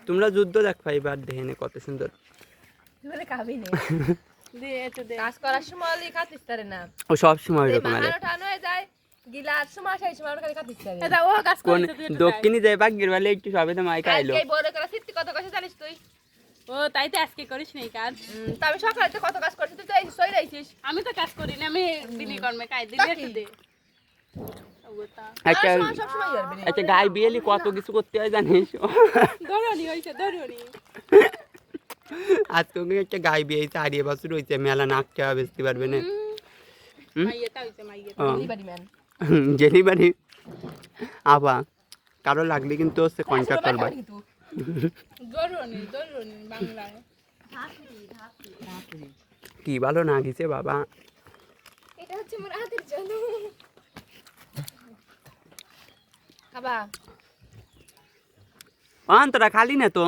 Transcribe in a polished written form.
তোমরা যুদ্ধ দেখো এবার দেখেনে কত সুন্দর মানে খাবি নে কাজ করার সময় ওলি খাতিস তারে না ও সব সময় এরকম আরে মাথানো টানো হয়ে যায় গিলার সময় সেই সময় খালি খাতিস তারে এটা ও কাজ কোন করছে তুই দক্ষিণী যায় বাগের বেলা একটু সবে তো মাইকা আইলো এই বড় করে সিদ্ধি কত কাছে জানিস তুই ও তাই তো আজকে করিস নাই কাজ তা আমি সকালে তো কত কাজ করছি তুই তো এই সই রাইছিস আমি তো কাজ করি না আমি বিনি কর্মে কাজ দিলে একটু দে একটা সব সময় করবি একটা গায়ে বিয়েলি কত কিছু করতে হয় জানিস ধরনি হইছে ধরনি আজকে ওকে একটা গায়ে বিয়ে 4 বছর হয়েছে মেলা নাকটা বেচতে পারবে না মাইয়াটা হইছে মাইয়াটা ডেলিভারি ম্যান ডেলিভারি আবা কারো লাগলে কিন্তু হচ্ছে কন্ট্যাক্ট করবা ধরনি বাংলায় কি ভালো না গেছে বাবা এটা হচ্ছে মোর হাতের জন্য খাবা অন্তরা খালি না তো